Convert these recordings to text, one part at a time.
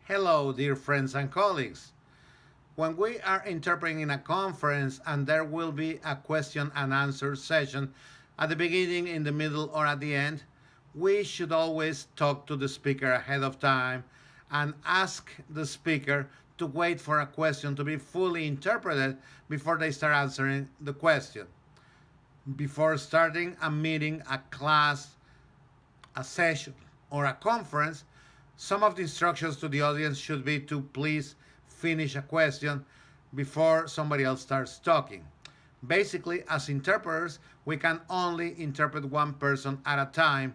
Hello, dear friends and colleagues. When we are interpreting in a conference and there will be a question and answer session at the beginning, in the middle, or at the end, we should always talk to the speaker ahead of time and ask the speaker to wait for a question to be fully interpreted before they start answering the question. Before starting a meeting, a class, a session, or a conference, some of the instructions to the audience should be to please finish a question before somebody else starts talking. Basically, as interpreters, we can only interpret one person at a time,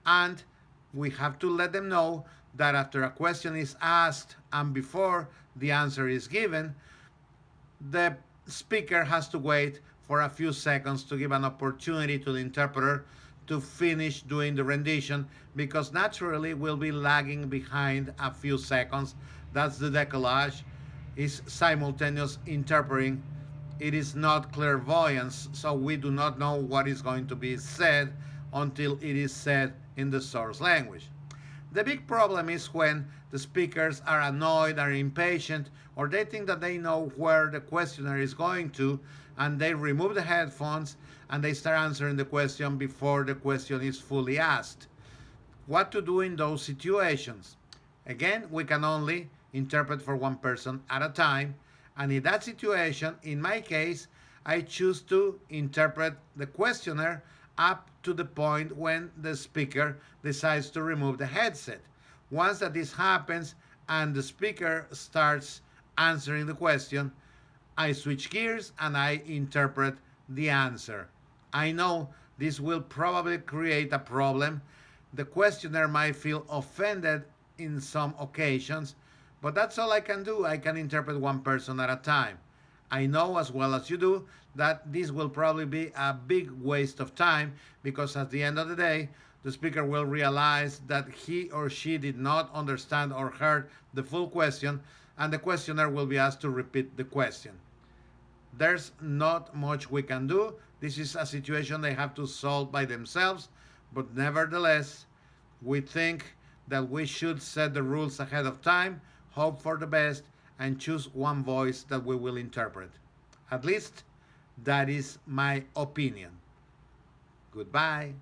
and we have to let them know that after a question is asked and before the answer is given, the speaker has to wait for a few seconds to give an opportunity to the interpreter to finish doing the rendition, because naturally we'll be lagging behind a few seconds. That's the décalage. Is simultaneous interpreting. It is not clairvoyance, so we do not know what is going to be said until it is said in the source language. The big problem is when the speakers are annoyed, are impatient, or they think that they know where the questioner is going to, and they remove the headphones and they start answering the question before the question is fully asked. What to do in those situations? Again, we can only interpret for one person at a time, and in that situation, in my case, I choose to interpret the questioner up to the point when the speaker decides to remove the headset. Once that this happens and the speaker starts answering the question, I switch gears and I interpret the answer. I know this will probably create a problem. The questioner might feel offended in some occasions, but that's all I can do. I can interpret one person at a time. I know as well as you do that this will probably be a big waste of time, because at the end of the day, the speaker will realize that he or she did not understand or heard the full question, and the questioner will be asked to repeat the question. There's not much we can do. This is a situation they have to solve by themselves, but nevertheless, we think that we should set the rules ahead of time, hope for the best, and choose one voice that we will interpret. At least, that is my opinion. Goodbye.